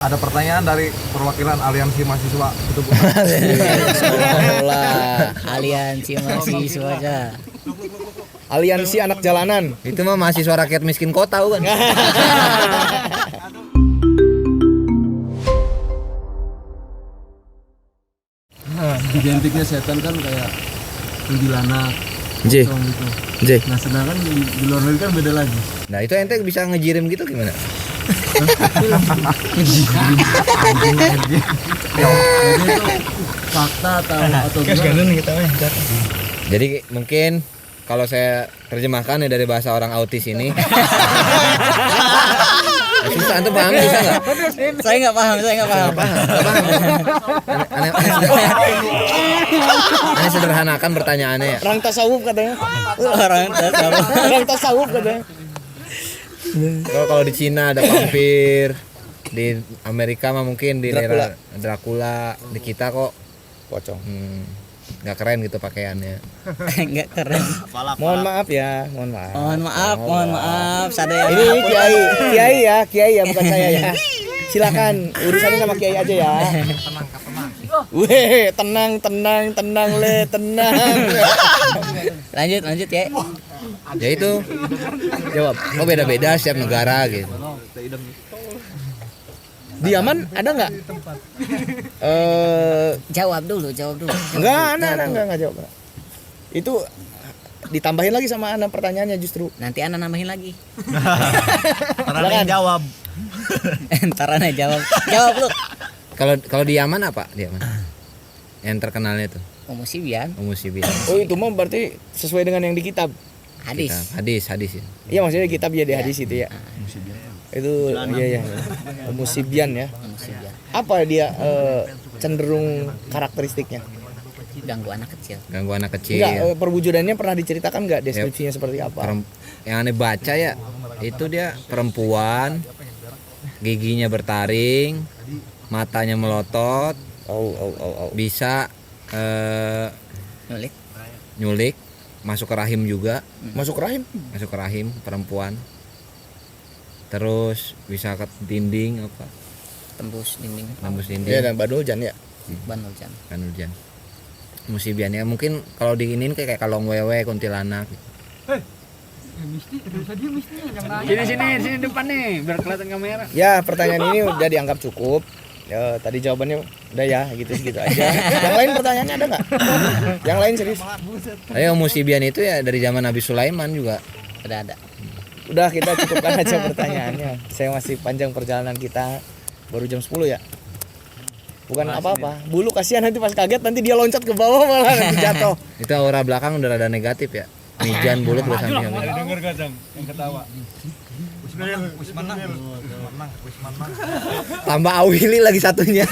Ada pertanyaan dari perwakilan Aliansi Mahasiswa itu Bu. Sekolah aliansi mahasiswa aja. Aliansi anak jalanan. Itu mah mahasiswa rakyat miskin kota kan. Identiknya setan kan kayak kuntilanak, J. pocong gitu. J. Nah sedangkan di luar negeri kan beda lagi. Nah, itu ente bisa ngejirim gitu gimana? Jadi itu fakta atau gimana? Jadi mungkin kalau saya terjemahkan ya dari bahasa orang autis ini. Susah antum paham bisa nggak? Saya nggak paham. Nggak paham. Aneh sederhanakan pertanyaannya ya. Orang tasawuf katanya. Orang tasawuf katanya. Kalau di Cina ada vampir, di Amerika mah mungkin di daerah Dracula, di kita kok Pocong. nggak keren gitu pakaiannya. Nggak keren. Mohon maaf ya, mohon maaf. Mohon maaf. Sadaya. Ini kiai ya, bukan saya ya. Silakan urusannya sama kiai aja ya. Weh, tenang le, tenang. Lanjut ya. Ya itu jawab. Kok beda-beda setiap negara gitu. Di Yaman ada nggak? Jawab dulu. Enggak jawab. Itu ditambahin lagi sama Ana pertanyaannya justru. Nanti Ana nambahin lagi. Silakan jawab. Entar Ana jawab. Jawab lu. Kalau di Yaman apa? Di Yaman. Yang terkenalnya tuh Umusibian. Oh, itu mah berarti sesuai dengan yang di kitab. Hadis. Hadis ya. Iya, maksudnya kitab ya di hadis itu ya. Itu iya. Musibian ya. Umusibian. Apa dia cenderung karakteristiknya? Ganggu anak kecil. Enggak, perwujudannya pernah diceritakan nggak deskripsinya seperti apa? Yang aneh baca ya, itu dia perempuan, giginya bertaring, matanya melotot, bisa nyulik, masuk ke rahim juga, Masuk rahim? masuk ke rahim perempuan. Terus bisa ke dinding apa? Tembus dinding. Iya, dan Baduljan ya. Banuljan. Kan hujan. Musibian ya mungkin kalau diinin kayak kalong wewe kuntilanak. Sini depan nih biar kelihatan kamera. Ya, pertanyaan ini udah dianggap cukup. Ya, tadi jawabannya udah ya, gitu aja. Yang lain pertanyaannya ada nggak? Yang lain serius? Ayo musibian itu ya dari zaman Nabi Sulaiman juga. Ada. Udah, kita cukupkan aja pertanyaannya. Saya masih panjang perjalanan kita. Baru jam 10 ya. Bukan apa-apa. Bulu kasihan nanti pas kaget nanti dia loncat ke bawah malah nanti jatuh. Itu aura belakang udah rada negatif ya. Mijan buluk udah sampai ini. Denger kadang yang ketawa. Wis menang. Tambah awili lagi satunya.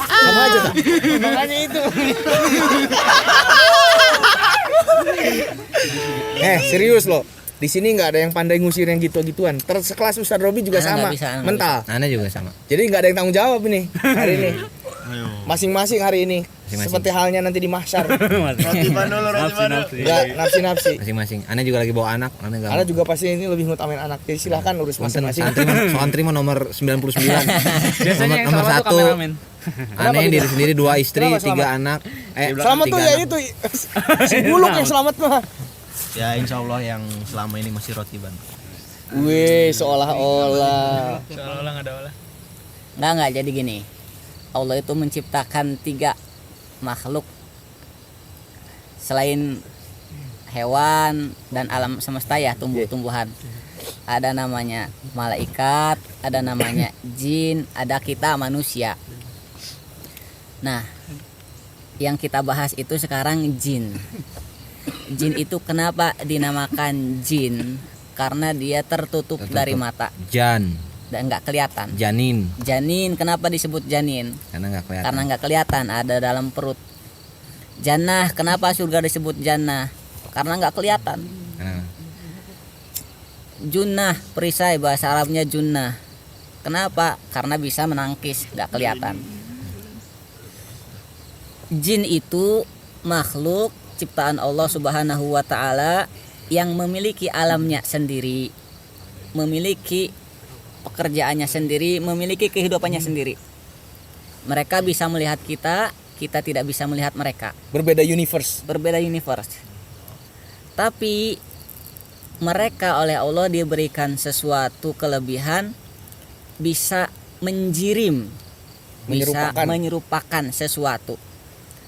Sama aja tak? Makanya itu. Serius loh. Di sini nggak ada yang pandai ngusir yang gitu-gituan. Sekelas Ustadz Robi juga Ana sama, nggak bisa, Ana mental. Ana juga sama. Jadi nggak ada yang tanggung jawab ini hari ini. Masing-masing hari ini. Masing-masing. Seperti halnya nanti di mahsyar. Roti Nggak nafsi-nafsi. Masing-masing. Ana juga lagi bawa anak. Ana Karena juga pasti ini lebih ngutamain anak. Jadi silahkan urus masing-masing. Santri mah nomor 99. Biasanya yang nomor selamat tuh 1. kameramen. Aneh yang diri sendiri 2 istri, Kenapa 3 anak. Selamat tuh 3 ya anak. itu. Si buluk yang selamat mah. Ya insya Allah yang selama ini masih rotiban. Wih, seolah-olah. Seolah-olah enggak ada olah. Enggak jadi gini. Allah itu menciptakan 3 makhluk selain hewan dan alam semesta ya, tumbuh-tumbuhan. Ada namanya malaikat, ada namanya jin, ada kita manusia. Nah, yang kita bahas itu sekarang jin. Jin itu kenapa dinamakan jin? Karena dia tertutup dari mata Jan, dan nggak kelihatan. janin. Janin, kenapa disebut janin? Karena enggak kelihatan. Karena nggak kelihatan, ada dalam perut. Jannah, kenapa surga disebut jannah? Karena nggak kelihatan. Karena Junnah, perisai, bahasa Arabnya junnah. Kenapa? Karena bisa menangkis, nggak kelihatan. Jin itu makhluk ciptaan Allah Subhanahu wa Ta'ala yang memiliki alamnya sendiri, memiliki pekerjaannya sendiri, memiliki kehidupannya sendiri. Mereka bisa melihat kita, kita tidak bisa melihat mereka. Berbeda universe. Berbeda universe. Tapi mereka oleh Allah diberikan sesuatu kelebihan, bisa menjirim, bisa menyerupakan sesuatu.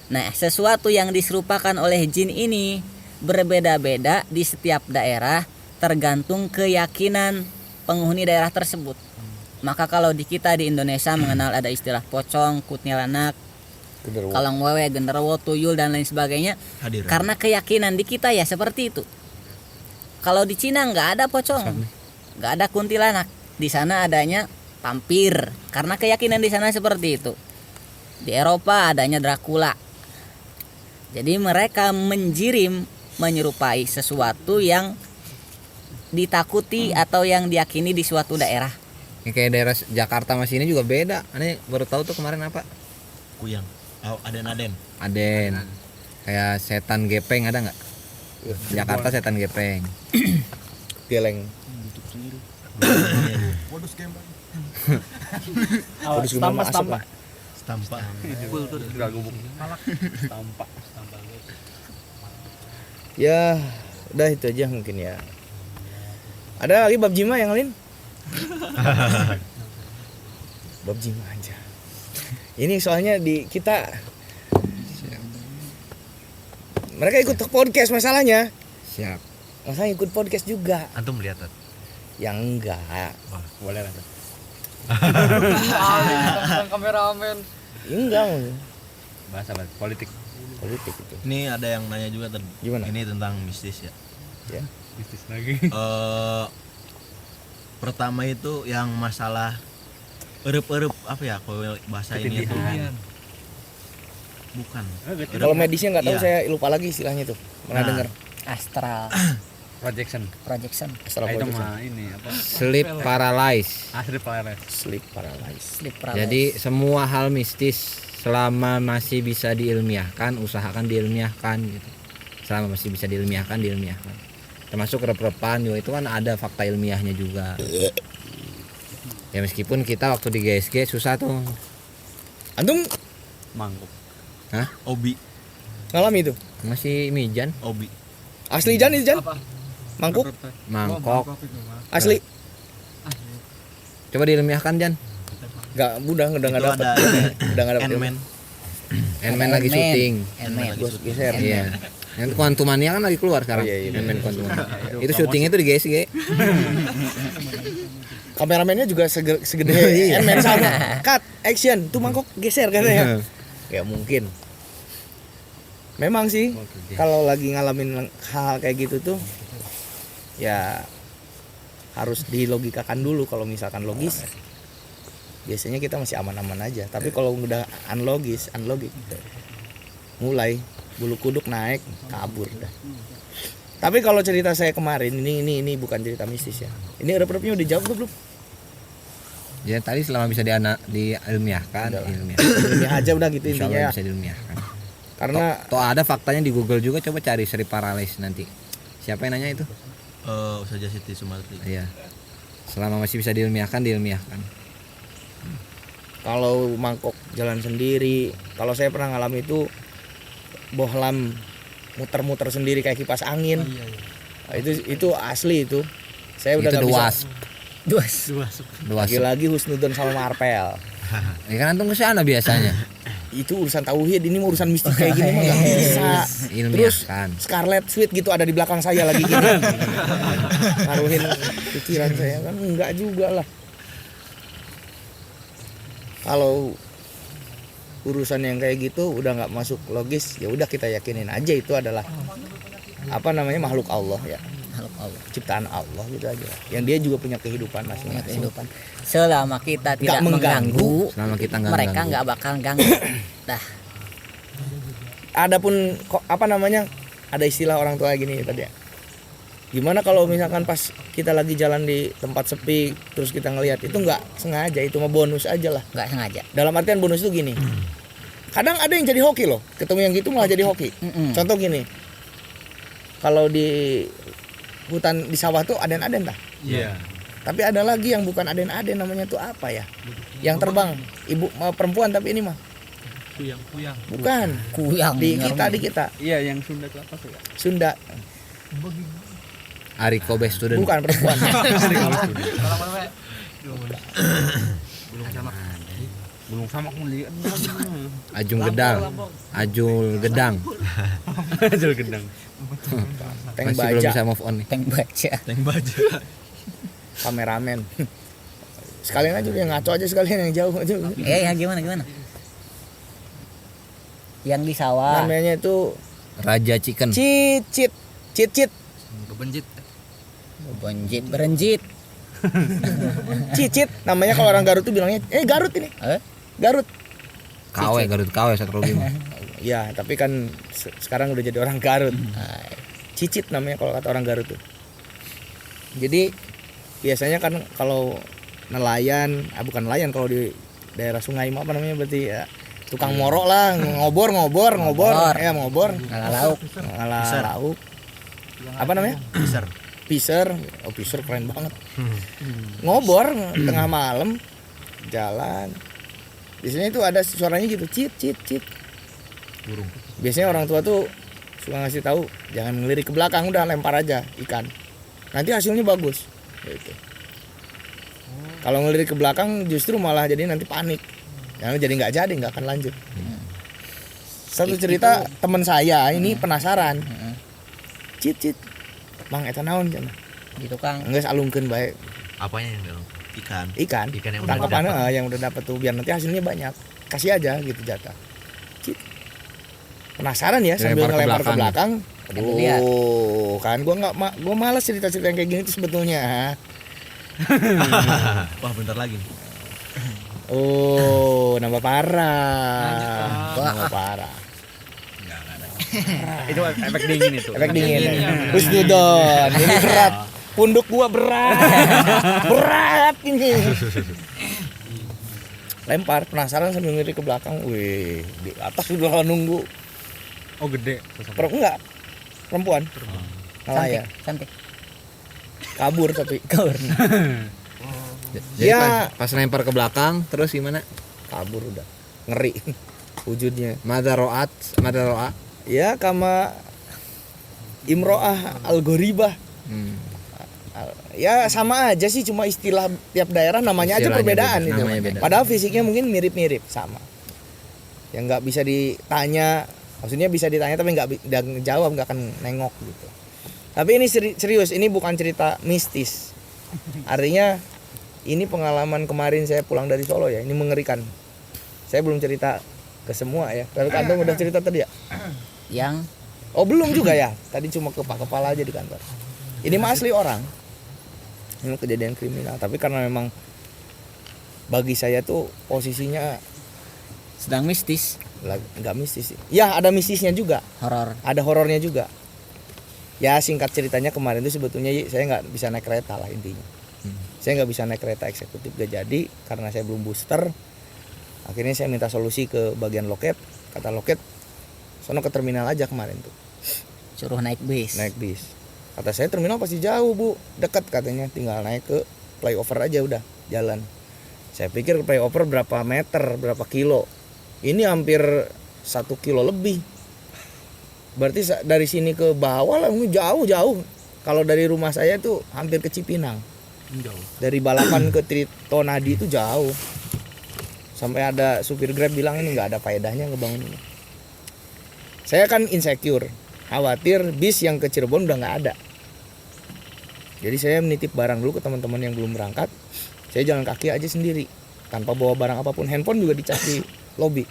Nah, sesuatu yang diserupakan oleh jin ini berbeda-beda di setiap daerah, tergantung keyakinan penghuni daerah tersebut. Maka kalau di kita di Indonesia mengenal ada istilah pocong, kuntilanak, kalong wewe, genderuwo, tuyul dan lain sebagainya. Karena keyakinan di kita ya seperti itu. Kalau di Cina nggak ada pocong, nggak ada kuntilanak. Di sana adanya vampir. Karena keyakinan di sana seperti itu. Di Eropa adanya Dracula. Jadi mereka menjirim, menyerupai sesuatu yang ditakuti atau yang diyakini di suatu daerah. Ini kayak daerah Jakarta masih ini juga beda. Aneh baru tahu tuh kemarin apa? Kuyang. Oh, Aden. Aden. Kayak setan gepeng ada nggak? Jakarta setan gepeng. Geleng. Modus game. Modus gimana asap lah. Stampa. Ya, udah itu aja mungkin ya. Ada lagi bab jima yang lain? Bab jima aja. Ini soalnya di kita mereka ikut podcast masalahnya. Siap. Masalahnya ikut podcast juga. Antum lihat tuh. Yang enggak. Boleh lah. Kameramen. Enggak. Bahasa politik. Politik itu. Ini ada yang nanya juga Gimana? Ini tentang mistis ya. Ya. Bisnis lagi. Pertama itu yang masalah erup apa ya kalau bahasa ini itu bukan. Kalau medisnya nggak tahu, Iya. saya lupa lagi istilahnya tuh. Pernah Nah. dengar? Astral Projection. projection, Astral Itu projection. mah ini apa? Sleep paralysis. Asli paralysis. Sleep paralysis. sleep paralysis. Jadi semua hal mistis selama masih bisa diilmiahkan, usahakan diilmiahkan gitu. Selama masih bisa diilmiahkan. Termasuk rep-repan juga itu kan ada fakta ilmiahnya juga. Ya meskipun kita waktu di GSG susah tuh. Antum Mangkuk. Hah? Obi. ngalami itu? Masih mijan, Obi. Asli Jan itu Jan? Mangkuk? mangkok. Asli? Coba diilmiahkan Jan. Enggak, udah Itu enggak ada dapet. Udah enggak dapet. Ant-Man. Ant-Man lagi syuting. Ant-Man. Gua geser. Iya. Yang Quantumania kan lagi keluar sekarang. Oh, iya, iya. Ant-Man Quantumania. Itu syutingnya tuh di GSG. Kameramennya juga segede Iya. Ant-Man sama. Cut, action, tuh mangkok geser katanya. Ya mungkin. Memang sih kalau lagi ngalamin hal kayak gitu tuh ya harus dilogikakan dulu. Kalau misalkan logis biasanya kita masih aman-aman aja. Tapi kalau udah unlogik mulai bulu kuduk naik, kabur dah. Tapi kalau cerita saya kemarin ini bukan cerita mistis ya. Ini rep-repnya udah jawab belum? Ya tadi selama bisa diilmiahkan, Ini aja udah gitu Insya intinya Allah ya. bisa diilmiahkan. Karena Toh ada faktanya di Google juga, coba cari sleep paralysis nanti. Siapa yang nanya itu? Ustazah Siti Sumarti. Iya. Selama masih bisa diilmiahkan. kalau mangkok jalan sendiri, kalau saya pernah ngalami itu bohlam muter-muter sendiri kayak kipas angin. Nah, itu asli itu. Saya udah Itu nggak the bisa. wasp. Duas. Lagi-lagi husnudon sama marpel. Ya kan antum kesana biasanya. Itu urusan tauhid, ini urusan mistik kayak gini mah nggak bisa. Terus Ilmiahkan. Scarlet Sweet gitu ada di belakang saya lagi gini. Ngaruhin pikiran saya kan enggak juga lah. Kalau urusan yang kayak gitu udah nggak masuk logis, ya udah kita yakinin aja itu adalah makhluk Allah ya, Makhluk Allah. ciptaan Allah gitu aja. Yang dia juga punya kehidupan Punya masing-masing. kehidupan. Selama kita tidak mengganggu, Selama kita nggak mereka ganggu. nggak bakal ganggu. Dah. Adapun ada istilah orang tua gini tadi ya. Gimana kalau misalkan pas kita lagi jalan di tempat sepi terus kita ngelihat itu nggak sengaja, itu mah bonus aja lah. Nggak sengaja. Dalam artian bonus itu gini. Kadang ada yang jadi hoki loh, ketemu yang gitu malah jadi hoki. Contoh gini. Kalau di hutan di sawah tuh aden-aden dah. Iya. Tapi ada lagi yang bukan aden-aden, namanya tuh apa ya? Yang terbang, ibu perempuan tapi ini mah. Kuyang. Bukan. Kuyang. Di kita. Iya, yang Sunda itu apa sih? Sunda. Ari Kobe student. Bukan perempuan. Belum sama aku lihat. Ajung Gedang. Ajul Gedang. Ajul gendang. Tank Masih belum baja, bisa move on nih. Tank baca. Tank baja. kameramen. Sekalian aja yang ngaco aja, sekalian yang jauh aja. Ya gimana? Yang di sawah. Namanya itu Raja Chicken. cicit. Berenjit. Cicit. Namanya kalau orang Garut tuh bilangnya, Garut ini. Garut. Garut KW Satro Bima. Ya, tapi kan sekarang udah jadi orang Garut. Cicit namanya kalau kata orang Garut tuh. Jadi biasanya kan kalau nelayan, bukan nelayan, kalau di daerah sungai apa namanya berarti ya tukang morok lah, ngobor. Ya, ngobor. Ngalah lauk. Ngalah lauk. Apa namanya? Piser. Oh, piser keren banget. Ngobor tengah malam jalan. Biasanya itu ada suaranya gitu, cit. Burung. Biasanya orang tua tuh suka ngasih tahu, jangan ngelirik ke belakang, udah lempar aja ikan. Nanti hasilnya bagus. Gitu. Kalau ngelirik ke belakang justru malah jadi nanti panik. Nggak akan lanjut. Satu cerita teman saya ini penasaran. Cit. Bang eta naon cenah? Gitu Kang. Geus alungkeun bae. Apanya yang dalam? Ikan yang udah Tangkapan dapat. yang udah dapat tuh biar nanti hasilnya banyak. Kasih aja gitu jatah. Cit. Penasaran ya sambil ngelempar ke belakang. Aduh, kan gua malas cerita-cerita yang kayak gini tuh sebetulnya. Wah, bentar lagi nih. Oh, nambah parah. Itu efek dingin itu. Efek dingin. Husnudon. Ini berat. Punduk gua berat. Berat ini. Lempar, penasaran sambil ngiri ke belakang. Wih, di atas udah nunggu. Oh, gede. Enggak. Perempuan. Nelayan. Cantik. Kabur tapi. Jadi Ya. pas lempar ke belakang terus gimana? Kabur udah. Ngeri wujudnya. Madaroa. Ya kama Imro'ah Al-Ghoribah. Ya sama aja sih, cuma istilah tiap daerah namanya aja Istilahnya perbedaan beda, itu. namanya beda. Padahal fisiknya mungkin mirip-mirip sama. Yang nggak bisa ditanya, maksudnya bisa ditanya tapi nggak jawab, nggak akan nengok gitu. Tapi ini serius, ini bukan cerita mistis. Artinya ini pengalaman kemarin saya pulang dari Solo ya, ini mengerikan. Saya belum cerita ke semua ya. Kalau kantor udah cerita tadi ya? Yang Oh belum juga ya, tadi cuma ke Pak Kepala aja di kantor. Ini mah asli orang. Ini kejadian kriminal, tapi karena memang bagi saya tuh posisinya sedang mistis, nggak mistis sih. Ya ada mistisnya juga, horor. ada horornya juga. Ya singkat ceritanya kemarin tuh sebetulnya saya nggak bisa naik kereta lah intinya. Saya nggak bisa naik kereta eksekutif, gak jadi karena saya belum booster. Akhirnya saya minta solusi ke bagian loket. Kata loket, sono ke terminal aja kemarin tuh. Suruh naik bis. Naik bis. Kata saya terminal pasti jauh bu, dekat katanya, tinggal naik ke flyover aja udah jalan. Saya pikir flyover berapa meter, berapa kilo. Ini hampir 1 kilo lebih. Berarti dari sini ke bawah lah jauh. Kalau dari rumah saya tuh hampir ke Cipinang. Jauh. Dari Balapan ke Tritonadi itu jauh. Sampai ada supir Grab bilang ini nggak ada faedahnya ngebangun ini. Saya kan insecure, khawatir bis yang ke Cirebon udah nggak ada. Jadi saya menitip barang dulu ke teman-teman yang belum berangkat. Saya jalan kaki aja sendiri, tanpa bawa barang apapun. Handphone juga dicas di lobi.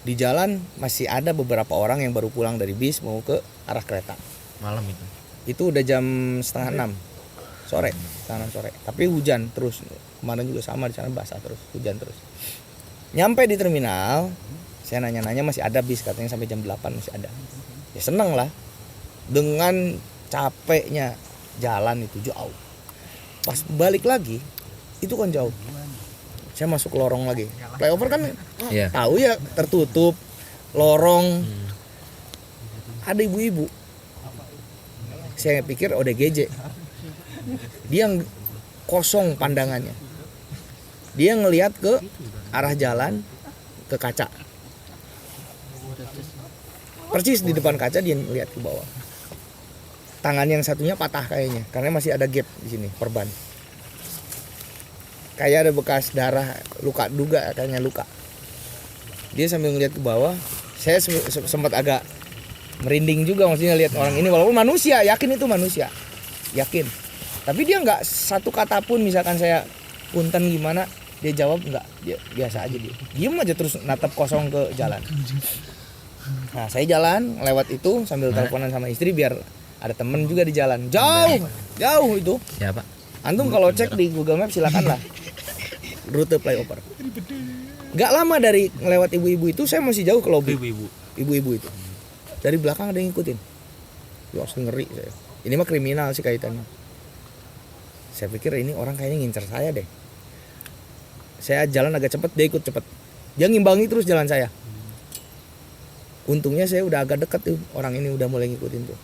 Di jalan masih ada beberapa orang yang baru pulang dari bis mau ke arah kereta. Malam itu. Itu udah jam 5:30 sore, 5:30 sore. Tapi hujan terus. Kemarin juga sama, di sana basah terus, hujan terus. Nyampe di terminal, saya nanya-nanya masih ada bis, katanya sampai jam 8 masih ada. Ya seneng lah. Dengan capeknya jalan itu jauh. Pas balik lagi itu kan jauh. Saya masuk ke lorong lagi. Flyover kan tahu ya, tertutup lorong. Ada ibu-ibu. Saya pikir ODGJ. Dia kosong pandangannya. Dia ngelihat ke arah jalan, ke kaca. Persis di depan kaca dia ngelihat ke bawah. Tangan yang satunya patah kayaknya, karena masih ada gap di sini, perban. Kayak ada bekas darah, luka duga kayaknya luka. Dia sambil ngelihat ke bawah. Saya sempat agak merinding juga maksudnya lihat orang ini, walaupun manusia, yakin itu manusia. Yakin. Tapi dia nggak satu kata pun, misalkan saya punten gimana, dia jawab nggak, dia biasa aja dia. Diem aja terus natap kosong ke jalan. Nah, saya jalan lewat itu sambil teleponan sama istri biar ada temen juga di jalan. Jauh itu. Ya, Pak. Antum kalau cek di Google Maps silakanlah. Rute flyover. Gak lama dari lewat ibu-ibu itu saya masih jauh ke lobby. Ibu-ibu itu. Dari belakang ada yang ngikutin. Langsung ngeri saya. Ini mah kriminal sih kaitannya. Saya pikir ini orang kayaknya ngincer saya deh. Saya jalan agak cepet, dia ikut cepet. Dia ngimbangi terus jalan saya. Untungnya saya udah agak deket tuh, orang ini udah mulai ngikutin tuh.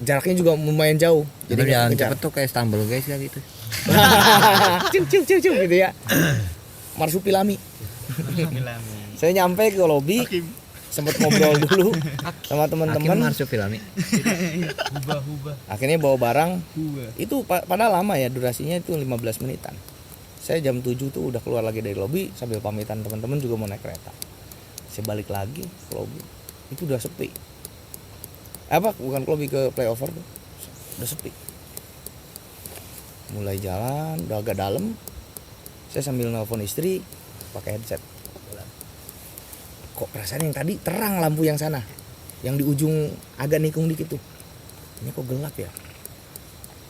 Jaraknya juga lumayan jauh. Jadi jalan cepet tuh kayak Istanbul guys ya gitu. Cium gitu ya. Marsupilami. Saya nyampe ke lobby, sempat ngobrol dulu sama teman-teman. Marsupilami. Akhirnya bawa barang. Itu padahal lama ya, durasinya itu 15 menitan. Saya jam 7 tuh udah keluar lagi dari lobby sambil pamitan teman-teman juga mau naik kereta. Saya balik lagi ke lobby. Itu udah sepi. Bukan ke lobby, ke flyover tuh. Udah sepi. Mulai jalan, udah agak dalam. Saya sambil nelpon istri pakai headset. Kok perasaan yang tadi terang lampu yang sana, yang di ujung agak nikung dikit tuh. Ini kok gelap ya?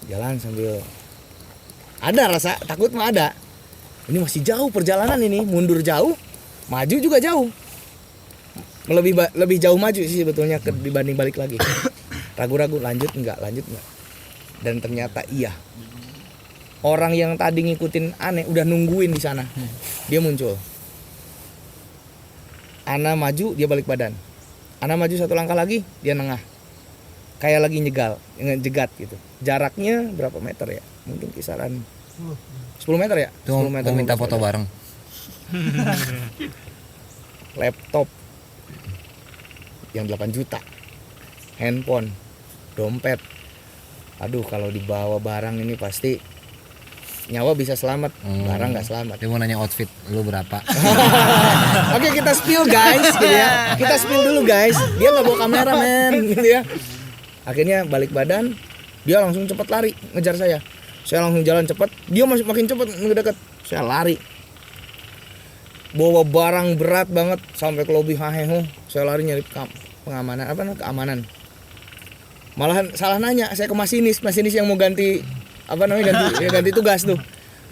Jalan sambil ada rasa takut mah ada. Ini masih jauh perjalanan ini, mundur jauh, maju juga jauh. Lebih jauh maju sih sebetulnya dibanding balik lagi. Ragu-ragu lanjut enggak. Dan ternyata iya. Orang yang tadi ngikutin aneh udah nungguin di sana. Dia muncul. Ana maju, dia balik badan. Ana maju satu langkah lagi, dia nengah. Kayak lagi jegat gitu. Jaraknya berapa meter ya? Mungkin kisaran 10 meter ya? Tuh, 10 meter. mau minta foto bareng. Laptop yang 8 juta. Handphone, dompet. Aduh, kalau dibawa barang ini pasti nyawa bisa selamat, barang nggak selamat. Dia mau nanya outfit lu berapa? Oke, kita spill guys, gitu ya. Kita spill dulu guys. Dia nggak bawa kamera men, gitu ya. Akhirnya balik badan, dia langsung cepat lari ngejar saya. Saya langsung jalan cepat, dia masih makin cepat mendekat. Saya lari. Bawa barang berat banget sampai ke lobi haheho. Saya lari nyari pengamanan, keamanan. Malahan salah nanya, saya ke masinis yang mau ganti ganti tugas tuh.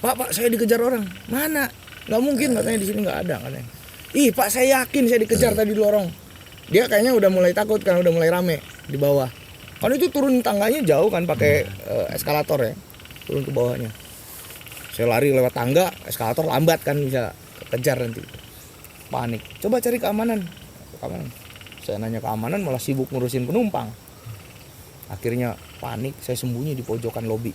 Pak, saya dikejar orang. Mana? Nggak mungkin, katanya di sini nggak ada katanya. Ih Pak, saya yakin saya dikejar tadi di lorong. Dia kayaknya udah mulai takut kan, udah mulai rame di bawah. Kan itu turun tangganya jauh kan, pakai eskalator ya, turun ke bawahnya. Saya lari lewat tangga, eskalator lambat kan, bisa kejar nanti. Panik. Coba cari keamanan. Saya nanya keamanan malah sibuk ngurusin penumpang. Akhirnya panik, saya sembunyi di pojokan lobi.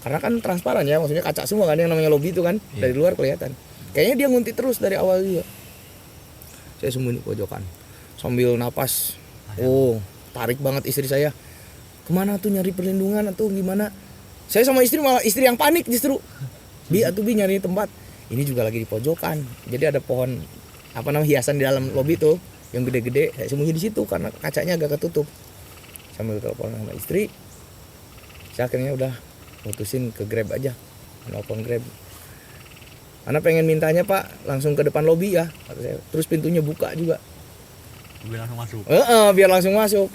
Karena kan transparan ya, maksudnya kaca semua kan yang namanya lobi itu kan, dari luar kelihatan. Kayaknya dia nguntit terus dari awal juga. Saya sembunyi di pojokan, sambil napas. Tarik banget istri saya. Kemana tuh nyari perlindungan atau gimana? Saya sama istri malah istri yang panik justru. Bi nyari tempat. Ini juga lagi di pojokan. Jadi ada pohon hiasan di dalam lobi tuh yang gede-gede. Saya sembunyi di situ karena kacanya agak ketutup. Sambil telepon sama istri, saya akhirnya udah mutusin ke Grab aja, nelpon Grab. Ana pengen mintanya Pak langsung ke depan lobi ya, kata saya. Terus pintunya buka juga. Biar langsung masuk. Biar langsung masuk.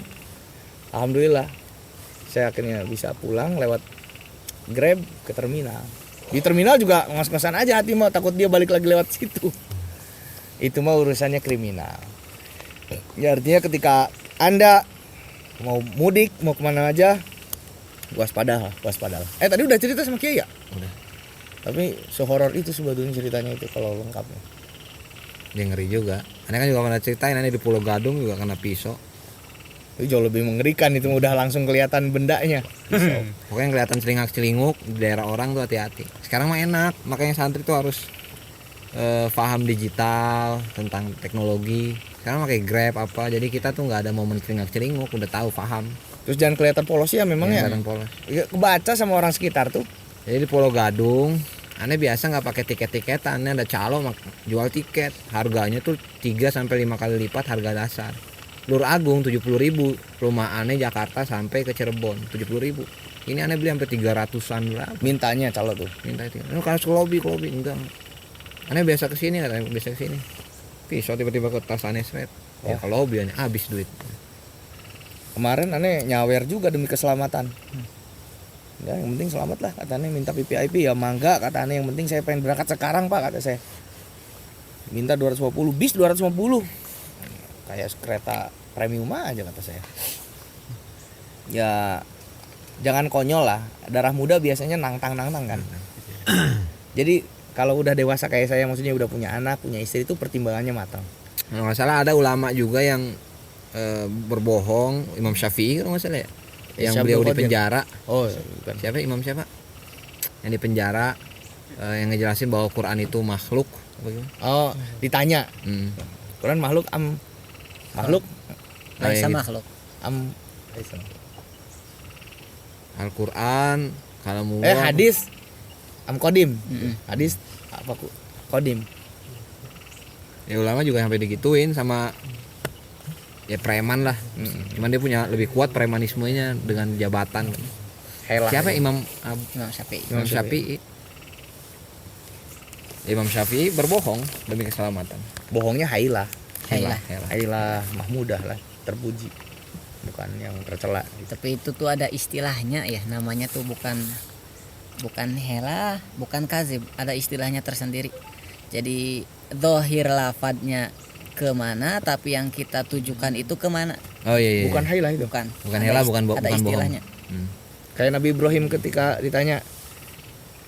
Alhamdulillah, saya akhirnya bisa pulang lewat Grab ke terminal. Di terminal juga ngos-ngosan aja hati mah, takut dia balik lagi lewat situ. Itu mah urusannya kriminal. Ya artinya ketika Anda mau mudik, mau kemana aja, waspada. Tadi udah cerita sama Kiai ya? Udah. Tapi sehoror itu sebetulnya ceritanya itu kalau lengkapnya. Dia ngeri juga. Aneh kan juga pernah ceritain, aneh di Pulau Gadung juga kena pisau. Itu jauh lebih mengerikan, itu udah langsung kelihatan bendanya. Pokoknya kelihatan celingak-celinguk di daerah orang tuh hati-hati. Sekarang mah enak, makanya santri tuh harus paham digital tentang teknologi. Sekarang pakai Grab apa, jadi kita tuh nggak ada momen celingak-celinguk, udah tahu paham. Terus jangan kelihatan polos ya memang ya. Kelihatan polos. Ya, kebaca sama orang sekitar tuh. Jadi di Pulau Gadung, aneh biasa nggak pakai tiket-tiketan, aneh ada calo jual tiket, harganya tuh 3 sampai 5 kali lipat harga dasar. Lur Agung 70.000, rumah aneh Jakarta sampai ke Cirebon 70.000. Ini aneh beli sampai 300-an berapa? Mintanya calo tuh. Minta itu. Ini kalau ke lobby enggak. Aneh biasa kesini katanya, biasa kesini. Pisau tiba-tiba ke tas aneh seret. Ya ke lobby aneh habis duit. Kemarin aneh nyawer juga demi keselamatan. Ya yang penting selamat lah katanya, minta VVIP ya mangga katanya, yang penting saya pengen berangkat sekarang Pak kata saya. Minta 250 bis 250. Kayak kereta premium aja kata saya. Ya jangan konyol lah, darah muda biasanya nangtang kan. Jadi kalau udah dewasa kayak saya, maksudnya udah punya anak, punya istri, itu pertimbangannya matang. Kalau nggak salah ada ulama juga yang berbohong, Imam Syafi'i kalau nggak salah ya, yang beliau di penjara. Oh bukan. Siapa yang di penjara, yang ngejelasin bahwa Quran itu makhluk apa gimana? Oh ditanya Quran makhluk makhluk Laisa gitu. makhluk. Al-Quran kalamullah. Hadis kodim. Hadis apa kodim. Ya ulama juga sampai digituin sama ya preman lah. Cuman dia punya lebih kuat premanismenya dengan jabatan. Helah. Siapa Imam Syafi'i. Imam Syafi'i berbohong demi keselamatan. Bohongnya hailah. Hailah. Hailah mahmudah lah, terpuji. Bukan yang tercela. Tapi itu tuh ada istilahnya ya, namanya tuh bukan helah, bukan kazib, ada istilahnya tersendiri. Jadi dohir lafadnya kemana, tapi yang kita tujukan itu kemana. Oh iya. Bukan hailah itu. Bukan Helah, bukan ada bohong. istilahnya. Kayak Nabi Ibrahim ketika ditanya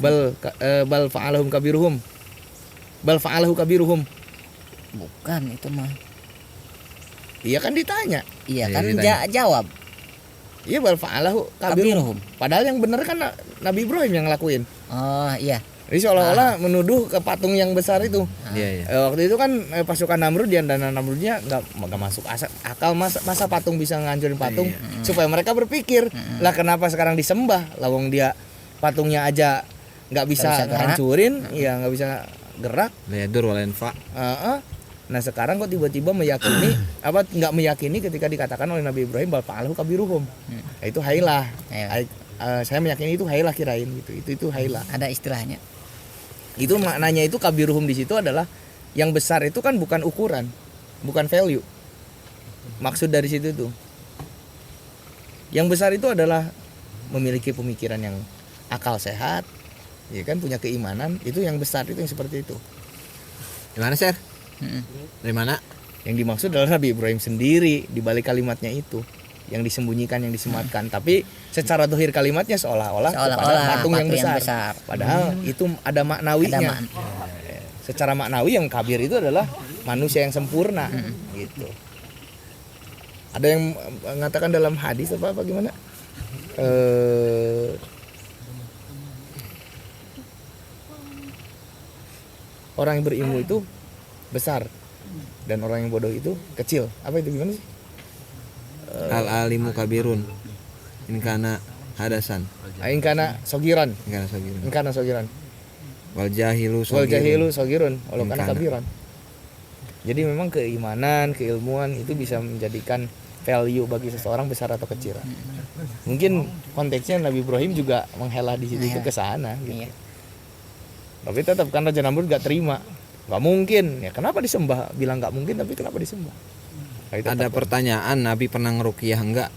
bal fa'alahum kabiruhum. Bal fa'alahu kabiruhum. Bukan itu mah. Iya kan ditanya. Iya Iya, kan ditanya. jawab Iya bal fa'alahu kabiruhum. kabiruhum. Padahal yang benar kan Nabi Ibrahim yang ngelakuin. Oh iya. Jadi seolah-olah menuduh ke patung yang besar itu. Iya. Waktu itu kan pasukan Namrud, dan Namrudnya nggak masuk akal masa patung bisa ngancurin patung. Supaya mereka berpikir lah kenapa sekarang disembah, lawang dia patungnya aja nggak bisa gerak. ngancurin, ya nggak bisa gerak. Ledur walenfa. Nah sekarang kok tiba-tiba meyakini apa nggak meyakini ketika dikatakan oleh Nabi Ibrahim bal fa'alahu kabiruhum. Nah, itu hailah. Saya meyakini itu hailah kirain gitu. Itu hailah. Ada istilahnya. Itu maknanya itu kabiruhum di situ adalah yang besar itu kan bukan ukuran, bukan value. Maksud dari situ tuh. Yang besar itu adalah memiliki pemikiran yang akal sehat, ya kan, punya keimanan, itu yang besar, itu yang seperti itu. Gimana, Sir? Dari mana? Yang dimaksud adalah Nabi Ibrahim sendiri di balik kalimatnya itu, yang disembunyikan, yang disematkan. Tapi secara dohir kalimatnya seolah-olah kepada patung yang besar. Padahal itu ada maknawinya. Secara maknawi yang kabir itu adalah manusia yang sempurna, gitu. Ada yang mengatakan dalam hadis apa gimana? Orang yang berilmu itu besar dan orang yang bodoh itu kecil. Apa itu gimana sih? Al alimu kabirun. In kana hadasan. In kana sogiran. In kana sogiran. Wal jahilu sogirun. Walau kana kabiran. Jadi memang keimanan, keilmuan itu bisa menjadikan value bagi seseorang besar atau kecil. Mungkin konteksnya Nabi Ibrahim juga menghela di situ itu ke sana gitu. Tapi tetap kan Raja Namrud gak terima. Gak mungkin. Ya kenapa disembah? Bilang gak mungkin tapi kenapa disembah? Ada pertanyaan, Nabi pernah ngeruqyah enggak?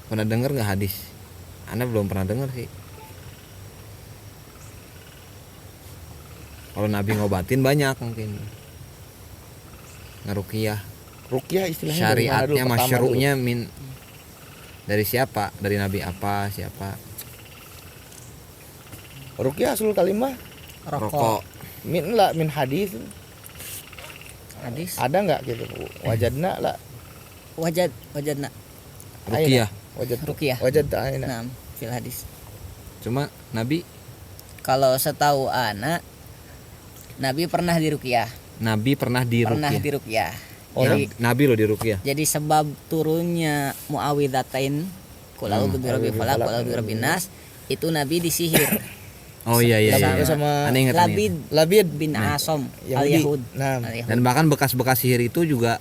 Pernah dengar enggak hadis? Anda belum pernah dengar sih. Kalau Nabi ngobatin banyak mungkin. Ngeruqyah. Ruqyah istilahnya syariatnya, masyru'nya dari siapa? Dari Nabi apa? Siapa? Ruqyah asul kalimah Rokok. min hadis. Hadis. Ada nggak gitu? Wajadna lah. wajadna ruqyah. ruqyah. Wajad aina. Nah, fil hadis. Cuma Nabi Kalau setahu ana Nabi pernah diruqyah. Nabi pernah di Pernah ruqyah. diruqyah. Oh, Jadi Nabi loh di ruqyah. Jadi sebab turunnya muawidzatain qul a'udzu birabbil falaq qul a'udzu birabbin nas itu Nabi disihir. Oh iya iya. Sama- iya. sama Aneh ingat nih. Labid bin Asom Yahudi. al-Yahud. Nah, Al-Yahud. Dan bahkan bekas-bekas sihir itu juga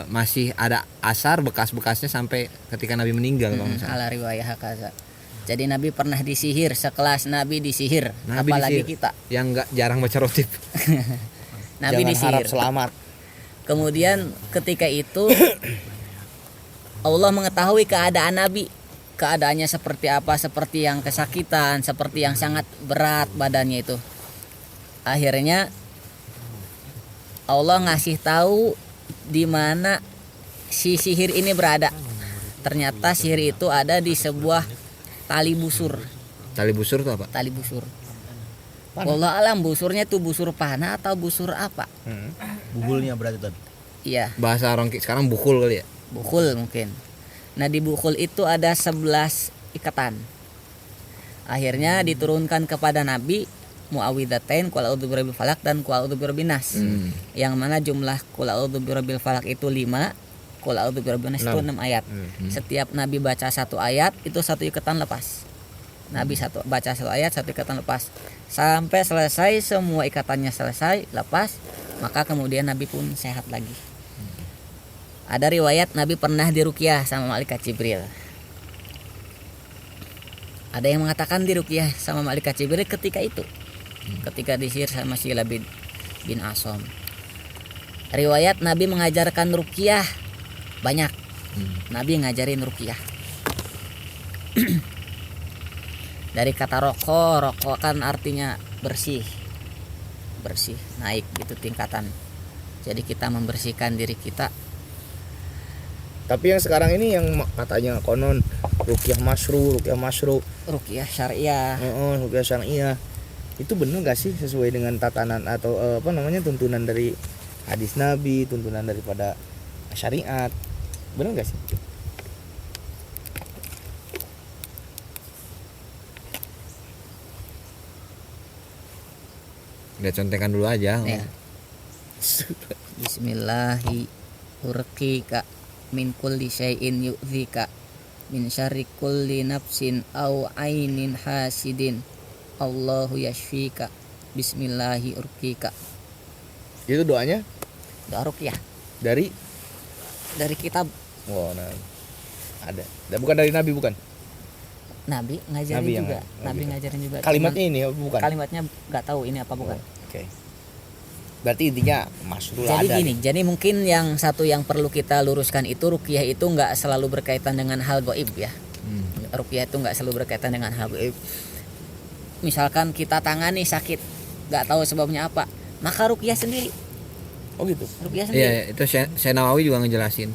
masih ada asar bekas-bekasnya sampai ketika Nabi meninggal kalau nggak salah. Ala riwayah hakaza. Jadi Nabi pernah disihir, sekelas Nabi disihir, Nabi apalagi disihir. kita. Yang nggak jarang baca rotib. Nabi jangan harap disihir. selamat. Kemudian ketika itu Allah mengetahui keadaan Nabi, keadaannya seperti apa, seperti yang kesakitan, seperti yang sangat berat badannya itu. Akhirnya Allah ngasih tahu di mana si sihir ini berada. Ternyata sihir itu ada di sebuah tali busur. Tali busur itu apa? Tali busur. Wallah alam busurnya tuh busur panah atau busur apa? Bubulnya berarti tuh. Iya, Bahasa orang sekarang bukul kali ya. bukul mungkin. Nah di bukul itu ada 11 ikatan. Akhirnya diturunkan kepada Nabi muawwidzatain qul a'udzu birabbil falaq dan qul a'udzu birabbin nas. Yang mana jumlah qul a'udzu birabbil falaq itu 5, qul a'udzu birabbin nas itu 6 ayat. Setiap Nabi baca satu ayat itu satu ikatan lepas. Nabi baca satu ayat, satu ikatan lepas. Sampai selesai semua ikatannya selesai, lepas, maka kemudian Nabi pun sehat lagi. Ada riwayat Nabi pernah diruqyah sama malaikat Jibril. Ada yang mengatakan diruqyah sama malaikat Jibril ketika itu. Ketika disihir sama si Labid bin Asom. Riwayat Nabi mengajarkan ruqyah banyak. Nabi ngajarin ruqyah. Dari kata roko kan artinya bersih, naik gitu tingkatan. Jadi kita membersihkan diri kita. Tapi yang sekarang ini yang katanya konon ruqyah masyru, Ruqyah syariah. ruqyah syariah. Itu benar gak sih sesuai dengan tatanan atau tuntunan dari hadis Nabi, tuntunan daripada syariat? Benar gak sih? Lihat contekan dulu aja. Ya. Bismillahi urqika min kulli syai'in yu'dzika min syarri kulli nafsin au ainin hasidin Allahu yashfika bismillahi urqika. Itu doanya Doa ruqyah dari kitab nah, ada. Dan bukan dari Nabi, bukan? Nabi ngajarin Nabi yang- juga. oh, Nabi gitu. ngajarin juga. Kalimatnya Cuman ini bukan? kalimatnya nggak tahu ini apa bukan. Oke. Berarti intinya masyru Jadi ada. gini, jadi mungkin yang satu yang perlu kita luruskan itu ruqyah itu nggak selalu berkaitan dengan hal gaib ya. Ruqyah itu nggak selalu berkaitan dengan hal gaib. Misalkan kita tangan nih sakit, nggak tahu sebabnya apa, maka ruqyah sendiri. Oh gitu. Ruqyah Iya, sendiri. itu Syekh Nawawi juga ngejelasin.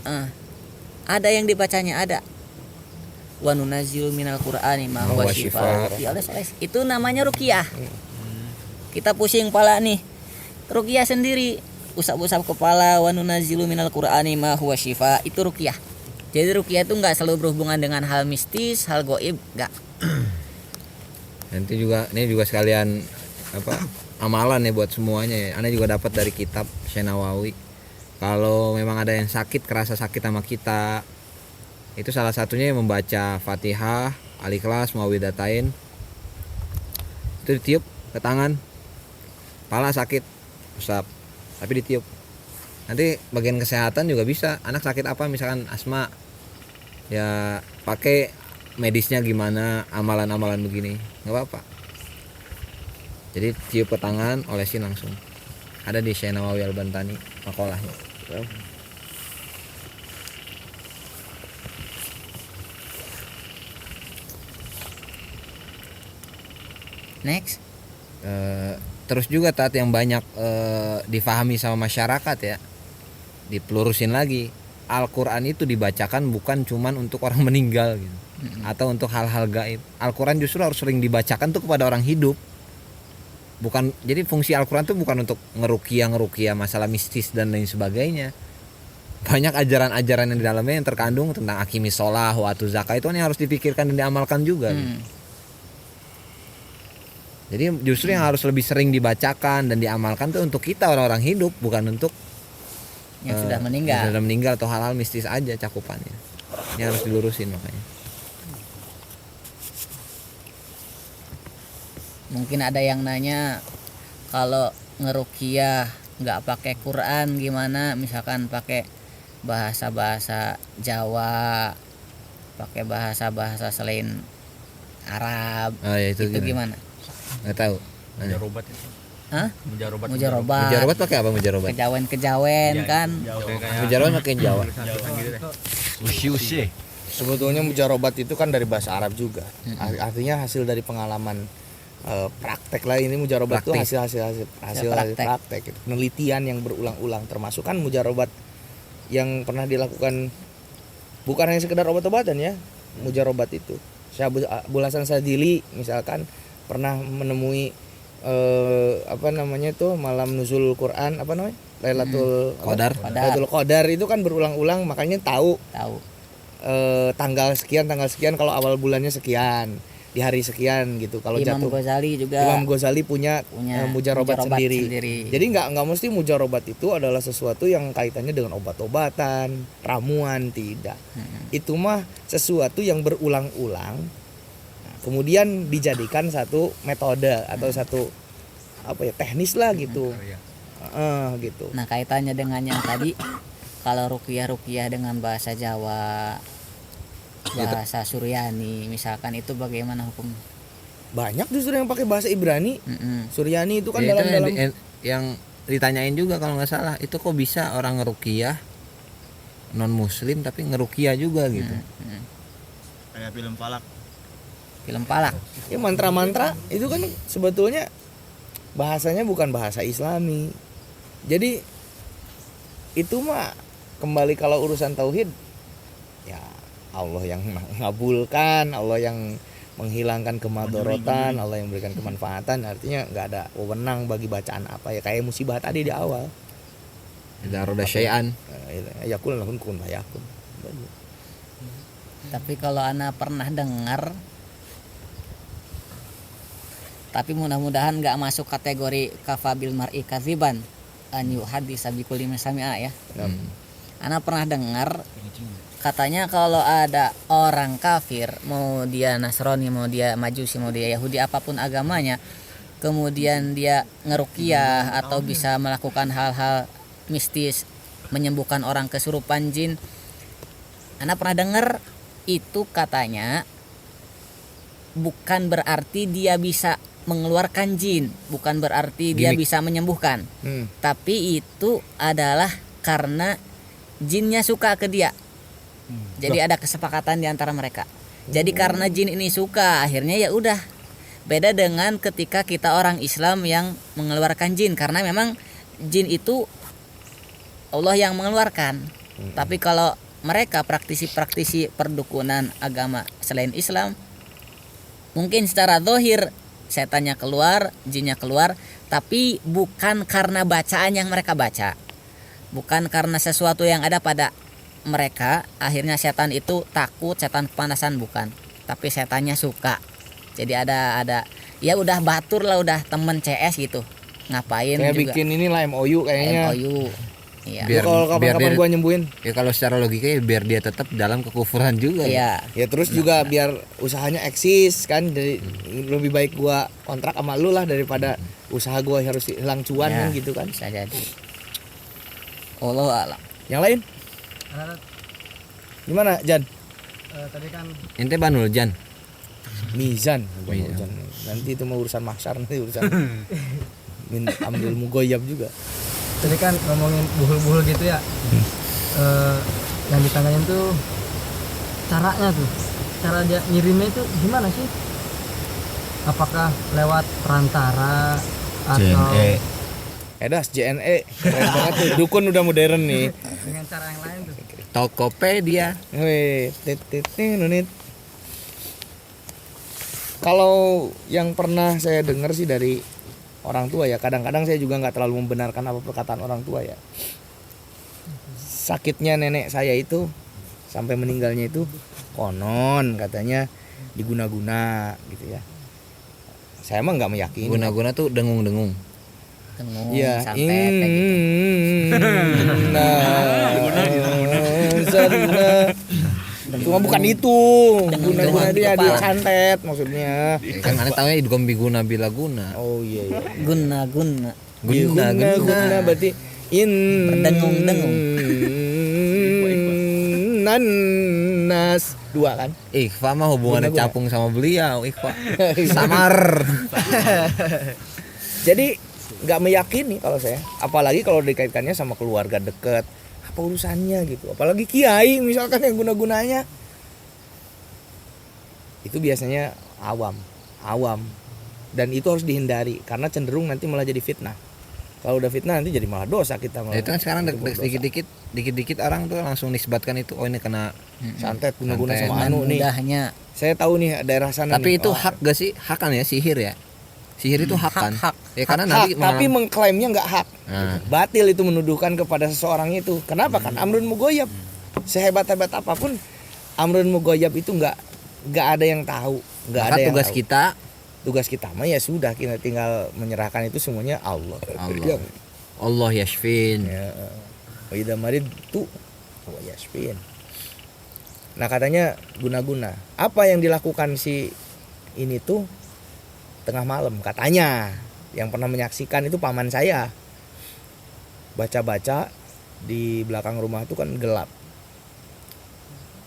Ada yang dibacanya ada. Wa nunazzilu minal qur'ani ma huwa Huwa syifaa. syifaa. Ya Allah, itu namanya ruqyah. Kita pusing kepala nih. Ruqyah sendiri. Usap-usap kepala wa nunazzilu minal qur'ani ma huwa syifaa. Itu ruqyah. Jadi ruqyah itu enggak selalu berhubungan dengan hal mistis, hal gaib, enggak. Nanti juga ini juga sekalian amalan ya buat semuanya ya. Anda juga dapat dari kitab Syekh Nawawi. Kalau memang ada yang sakit, kerasa sakit sama kita, itu salah satunya yang membaca Fatihah, Al-Ikhlas, Muawwidzatain. Itu ditiup ke tangan. Kepala sakit, usap, tapi ditiup. Nanti bagian kesehatan juga bisa. Anak sakit apa misalkan asma, ya pakai medisnya gimana, amalan-amalan begini, nggak apa-apa. Jadi tiup ke tangan, olesin langsung. Ada di Syekh Nawawi Al-Bantani makolahnya. Next. Terus juga yang banyak difahami sama masyarakat ya, dipelurusin lagi. Al-Quran itu dibacakan bukan cuman untuk orang meninggal gitu, atau untuk hal-hal gaib. Al-Quran justru harus sering dibacakan tuh kepada orang hidup. Bukan, jadi fungsi Al-Quran tuh bukan untuk ngeruqyah masalah mistis dan lain sebagainya. banyak ajaran-ajaran yang di dalamnya yang terkandung tentang akimis sholah, wa atu zakat, itu kan yang harus dipikirkan dan diamalkan juga. Jadi justru yang harus lebih sering dibacakan dan diamalkan tuh untuk kita orang-orang hidup, bukan untuk yang sudah meninggal. yang sudah meninggal atau hal-hal mistis aja cakupannya. Ini harus dilurusin makanya. Mungkin ada yang nanya kalau ngeruqyah nggak pakai Quran gimana, misalkan pakai bahasa-bahasa Jawa, pakai bahasa-bahasa selain Arab, Ya, itu gimana? Nggak tahu. Mujarobat itu. Hah? Mujarobat. Mujarobat pakai apa mujarobat? Kejawen kan. Mujarobat pakai Jawa. Usi. Sebetulnya mujarobat itu kan dari bahasa Arab juga. Artinya hasil dari pengalaman praktek lah. Ini mujarobat itu hasil praktek gitu. Penelitian yang berulang-ulang, termasuk kan mujarobat yang pernah dilakukan bukan hanya sekedar obat-obatan ya. Mujarobat itu Syabul Hasan Sadili misalkan pernah menemui malam nuzul Quran, Lailatul Qadar itu kan berulang-ulang, makanya tahu tanggal sekian kalau awal bulannya sekian, di hari sekian gitu. Kalau Imam Ghazali punya mujarobat sendiri. Jadi nggak mesti mujarobat itu adalah sesuatu yang kaitannya dengan obat-obatan, ramuan, tidak. Itu mah sesuatu yang berulang-ulang, kemudian dijadikan satu metode atau satu teknis lah gitu. Gitu. Nah, kaitannya dengan yang tadi, kalau ruqyah dengan bahasa Jawa, bahasa Suryani misalkan, itu bagaimana hukum? Banyak justru yang pakai bahasa Ibrani. Suryani itu kan Ya, dalam yang ditanyain juga kalau nggak salah, itu kok bisa orang ngeruqyah non muslim tapi ngeruqyah juga gitu. Kayak film Falak. Ya, mantra-mantra itu kan sebetulnya bahasanya bukan bahasa Islami. Jadi itu mah kembali kalau urusan tauhid, ya Allah yang mengabulkan, Allah yang menghilangkan kemadorotan, Allah yang memberikan kemanfaatan. Artinya nggak ada wewenang bagi bacaan apa ya, kayak musibah tadi di awal. Daroda syai'an. Yakun lahun kun yakun. Tapi kalau ana pernah dengar, tapi mudah-mudahan nggak masuk kategori kafabil mar'i kadziban an yuhaddisa bikulli masami'a ya. Ana pernah dengar katanya kalau ada orang kafir, mau dia Nasrani, mau dia Majusi, mau dia Yahudi, apapun agamanya, kemudian dia ngeruqyah atau bisa melakukan hal-hal mistis, menyembuhkan orang kesurupan jin. Ana pernah dengar itu katanya bukan berarti dia bisa mengeluarkan jin, bukan berarti dia bisa menyembuhkan, tapi itu adalah karena jinnya suka ke dia. Jadi ada kesepakatan di antara mereka. Jadi karena jin ini suka, akhirnya ya udah. Beda dengan ketika kita orang Islam yang mengeluarkan jin, karena memang jin itu Allah yang mengeluarkan. Tapi kalau mereka praktisi perdukunan agama selain Islam, mungkin secara zahir setannya keluar, jinnya keluar, tapi bukan karena bacaan yang mereka baca, bukan karena sesuatu yang ada pada mereka. Akhirnya setan itu takut, setan kepanasan, bukan, tapi setannya suka. Jadi ada ya udah batur lah, udah temen CS gitu, ngapain kayak juga bikin inilah MOU kayaknya. Iya. Kalau kapan-kapan gua nyembuhin. Ya kalau secara logika ya biar dia tetap dalam kekufuran juga. Iya. Ya terus juga biar usahanya eksis kan. Jadi lebih baik gua kontrak sama lu lah daripada usaha gua harus hilang cuan kan gitu kan. Bisa jadi. Allah alam. Yang lain? Gimana, Jan? Tadi kan Ente Banul Jan. Mizan. Nanti itu mau urusan mahsyar, nanti urusan ambil mugoyab juga. tadi kan ngomongin buhul-buhul gitu ya. Yang ditanyain tuh caranya tuh, cara dia ngirimnya itu gimana sih? Apakah lewat perantara atau JNE keren banget tuh. Dukun udah modern nih. dengan cara yang lain tuh? Tokopedia. Kalau yang pernah saya dengar sih dari orang tua ya, kadang-kadang saya juga nggak terlalu membenarkan apa perkataan orang tua ya. sakitnya nenek saya itu sampai meninggalnya itu konon katanya diguna-guna gitu ya. Saya emang nggak meyakini. Guna-guna tuh dengung-dengung. Tengung, Iya. santet kayak gitu. Cuma bukan itu. Guna-guna dia kepala. santet maksudnya. Kan aneh tahunya gombi guna bila guna. Oh iya iya. Guna Guna berarti Berdengung-dengung. nanas dua kan. Ikhfa mah hubungannya Guna-guna. capung sama beliau. Ikhfa samar. Jadi nggak meyakini kalau saya, apalagi kalau dikaitkannya sama keluarga dekat, apa urusannya gitu, apalagi kiai misalkan yang guna-gunanya itu biasanya awam dan itu harus dihindari karena cenderung nanti malah jadi fitnah. Kalau udah fitnah nanti jadi malah dosa kita malah. Ya, itu kan sekarang berdosa. dikit-dikit orang tuh langsung nisbatkan itu, oh ini kena. Santet guna-guna Santet. sama Dengan anu nih. mudahnya Saya tahu nih daerah sana Tapi nih. itu Oh, hak gak sih? Hak kan ya, sihir ya. Sihir itu hak kan? hak. Ya karena hak, nanti tapi mengklaimnya nggak hak. Nah. Batil itu menuduhkan kepada seseorang itu. Kenapa kan amrun mugoyab. Sehebat-hebat apapun amrun mugoyab itu nggak ada yang tahu, nggak maka ada yang tugas tahu. kita Kita mah ya sudah kita tinggal menyerahkan itu semuanya Allah. Allah. Allah yashfin. Ya. Wa idza maridtu wa yashfin. Nah, katanya guna-guna. Apa yang dilakukan si ini tuh tengah malam katanya. Yang pernah menyaksikan itu paman saya. Baca-baca di belakang rumah itu kan gelap.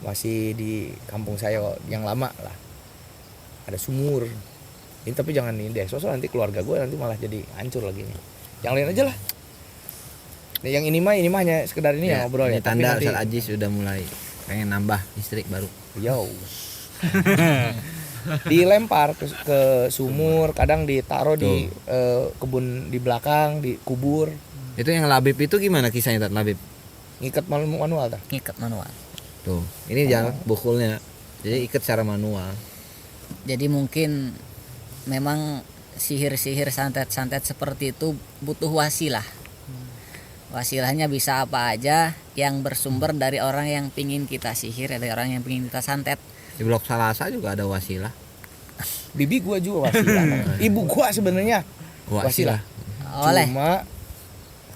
Masih di kampung saya yang lama lah. Ada sumur. Ini tapi jangan ini deh, soalnya nanti keluarga gue nanti malah jadi hancur lagi nih. Yang lain aja lah. Nah, yang ini mah hanya sekedar ini ya, ngobrol Ini ya. Tapi tanda nanti- Ustaz Aji sudah mulai pengen nambah istri baru. Yo. Dilempar ke sumur, kadang ditaruh di kebun di belakang, di kubur, Itu yang labib itu gimana kisahnya Tat labib? ngikat manual dah. ngikat manual. Tuh, ini jangan bukulnya. Jadi ikat secara manual. Jadi mungkin memang sihir-sihir santet-santet seperti itu butuh wasilah. Wasilahnya bisa apa aja yang bersumber dari orang yang pingin kita sihir, dari orang yang pingin kita santet. Di Blok Salasa juga ada wasilah. Bibi gua juga wasilah. Ibu gua sebenarnya Wasilah. Oleh cuma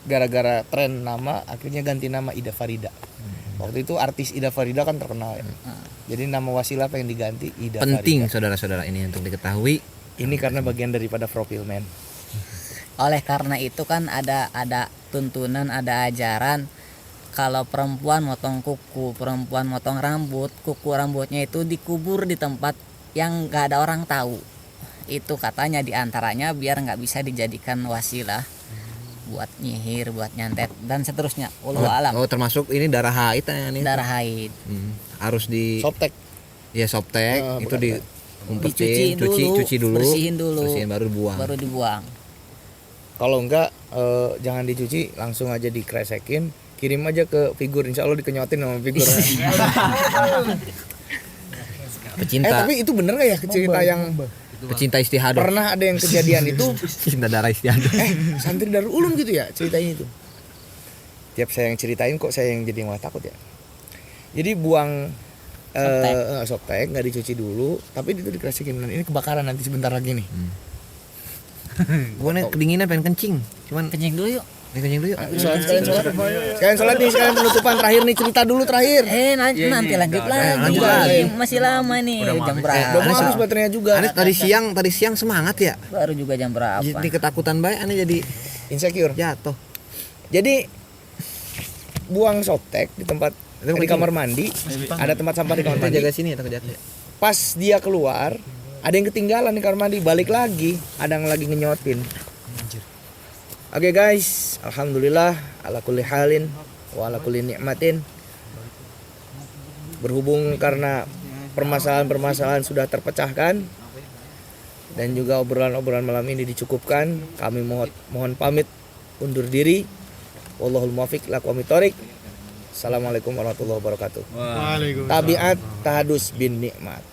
gara-gara tren nama akhirnya ganti nama Ida Farida. Waktu itu artis Ida Farida kan terkenal ya. Jadi nama wasilah pengen diganti Ida Penting Farida. saudara-saudara ini untuk diketahui. Ini karena bagian daripada profil men. oleh karena itu kan ada tuntunan, ada ajaran kalau perempuan motong kuku, perempuan motong rambut, kuku rambutnya itu dikubur di tempat yang gak ada orang tahu. Itu katanya diantaranya biar nggak bisa dijadikan wasilah buat nyihir, buat nyantet dan seterusnya. Wallahu alam. Oh, termasuk ini darah haid ini. Darah haid Harus di Soptek. ya soptek itu bukan. diumpetin, cuci dulu, bersihin dulu, bersihin baru buang. baru dibuang. Kalau enggak jangan dicuci, langsung aja dikresekin, kirim aja ke figur, insya Allah dikenyotin sama figur. Pecinta, Tapi itu bener nggak ya cerita yang pecinta istihadah. pernah ada yang kejadian itu? Cinta darah istihadah. Santri Darul Ulum gitu ya ceritanya itu. Tiap saya yang ceritain kok saya yang jadi malah takut ya. Jadi buang soptek nggak dicuci dulu, tapi itu dikresekin. Ini kebakaran nanti sebentar lagi nih. Gue nih kedinginan pengen kencing. Cuman Kencing dulu yuk. kencing dulu yuk. Sekalian sholat nih, sekalian penutupan terakhir nih, cerita dulu terakhir. Nanti lanjut lagi. lanjut lagi. Masih lama nih, jam Udah berapa? mau habis baterainya juga. Aneh tadi siang semangat ya. Baru juga jam berapa? Jadi ketakutan baik aneh jadi Insecure. jatuh. Jadi buang softtek di tempat Itu di kencing. kamar mandi, ada tempat sampah di kamar Kita mandi. jaga sini ya takut jatuh. Pas dia keluar, ada yang ketinggalan di kamar mandi, balik lagi, ada yang lagi ngenyotin. Oke guys, alhamdulillah ala kulli halin wa ala kulli nikmatin. Berhubung karena permasalahan-permasalahan sudah terpecahkan dan juga obrolan-obrolan malam ini dicukupkan, kami mohon pamit undur diri. Wallahul muwaffiq lakum thoriq. Assalamualaikum warahmatullahi wabarakatuh. Tabiat tahadus bin nikmat.